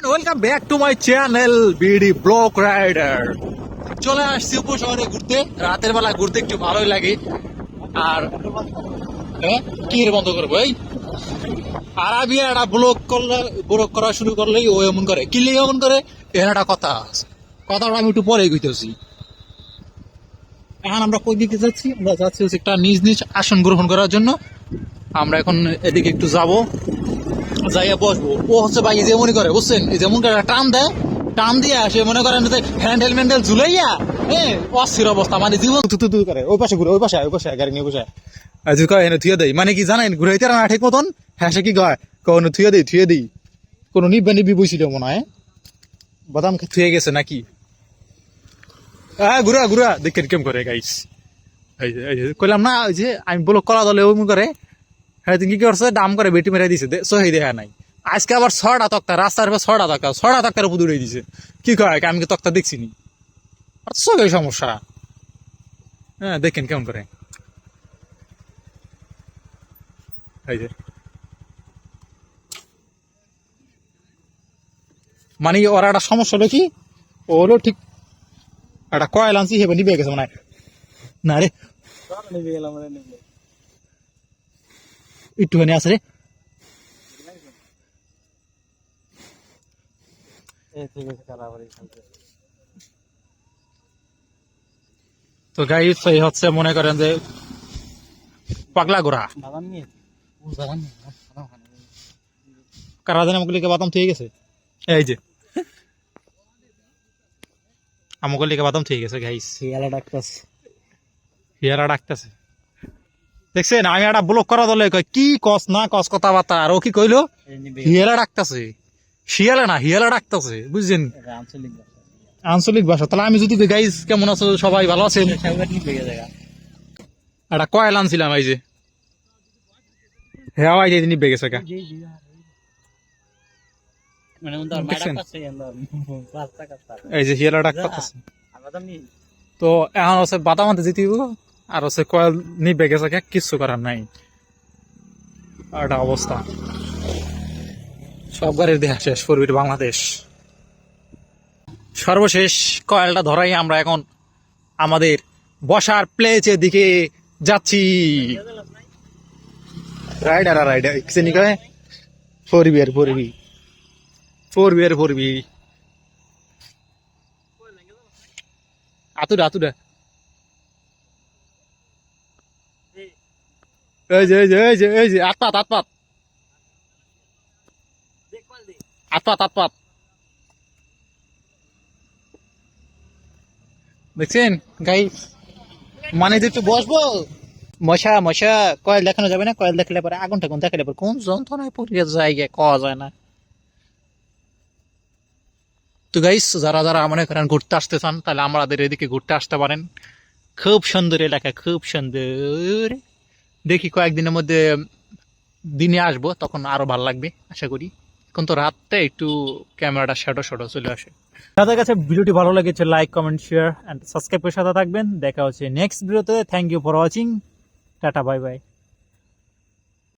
Welcome back to my channel BD block rider. চলে আসছি উপশহরে ঘুরতে, রাতের বেলা ঘুরতে একটু ভালোই লাগে। আর কি রে বন্ধ করবো এই আর আমি একটা ব্লক করা শুরু করলেই ও এমন করে, কি লিগে এমন করে এর একটা কথাটা আমি একটু পরে কইতেছি। এখন আমরা কই দিকে যাচ্ছি? আমরা যাচ্ছি হচ্ছে একটা নিজ নিজ আসন গ্রহণ করার জন্য। আমরা এখন এদিকে একটু যাবো, যাইয়া বসবো। ও হচ্ছে ভাই যে মনে করে, বুঝছেন, এই যেমন করে টান দেয়, টান দিয়ে আসে মনে করেন হ্যান্ডেল ম্যান্ডেল ঝুলাইয়া অস্থির অবস্থা, মানে জীবন থুতু করে। ওই পাশে ঘুরে, ওই পাশে গাড়ি নিয়ে বসে থুয়ে দেয়। মানে কি জানেন, ঘুরাইতে না ঠিক মতন হ্যাঁ সে কি কয় কোনো থুয়ে দিই কোনো নিব্বি বইছিল মনে হয়, বাদাম থুয়ে গেছে নাকি। হ্যাঁ ঘুরা দেখেন কেম করে গাইস। কইলাম না ওই যে আমি ব্লক করা দলে ওই করে। হ্যাঁ কি করছে, দাম করে বেটি মেরে দিছে, সহি দেখা নাই। আজকে আবার 6টা তক্তা, রাস্তার 6টা তক্তার উপর উড়ে দিছে। কি কয় আমি কি তক্তা দেখছি নি? সহি সমস্যা। হ্যাঁ দেখেন কেমন করে। এই যে মানে ওরা একটা সমস্যা হলো কি, ওরও ঠিক একটা কয়েল আনছি হেবে নিবে গেছে মানে। না রে একটুখানি আছে রে। তো গাইস এই হচ্ছে মনে করেন যে পাগলা গোড়া কারা জানে আমগুলিকে বাদাম থেকে গেছে। এই যে আমগুলিকে বাদাম থেকে গেছে গাইস, হিয়ারা ডাকতেছে। দেখছেন আমি একটা ব্লক করা দলে কয় কি কস না কস কথাবার্তা, আর ও কি কইলো হিয়ালা ডাকতেছে। শিয়ালা না হিয়ালা ডাকতেছে, বুঝছেন, আঞ্চলিক ভাষা। তাহলে আমি যদি গাইস কেমন আছো, সবাই ভালো আছেন। একটা কয়েল আনছিলাম, এই যে হ্যাঁ এই যে নিবে গেছে গা। এই যে হিয়ালা ডাকতেছে। তো এখন হচ্ছে বাদাম আনতে যেতে আর হচ্ছে কয়েল নিবে গেছে, কিচ্ছু করার নাই। একটা অবস্থা, সব গাড়ির দেখা শেষ করবি বাংলাদেশ। সর্বশেষ কয়েলটা ধরাই আমরা এখন আমাদের বসার প্লেসের দিকে যাচ্ছি। রাইডার চিনি কয় ফোর বি আতুরা এই যে আতপাত দেখছেন গাই, মানে যে একটু বসবো। মশা কয়েল দেখানো যাবে না, কয়েল দেখলে পরে আগুন টাগুন দেখালে পরে কোন যন্ত্রণায় পড়ে জায়গায় কওয়া যায় না। তো গাইস যারা মনে করেন ঘুরতে আসতে চান, তাহলে আমাদের এদিকে ঘুরতে আসতে পারেন। খুব সুন্দর এলাকা, খুব সুন্দর। দেখি কয়েকদিনের মধ্যে দিনে আসবো, তখন আরো ভালো লাগবে আশা করি। এখন তো রাতটা একটু ক্যামেরাটা শ্যাডো চলে আসে। যাদের কাছে ভিডিওটি ভালো লেগেছে like comment share and subscribe করে সাথে থাকবেন। দেখা হচ্ছে নেক্সট ভিডিওতে। Thank you for watching. Tata bye by.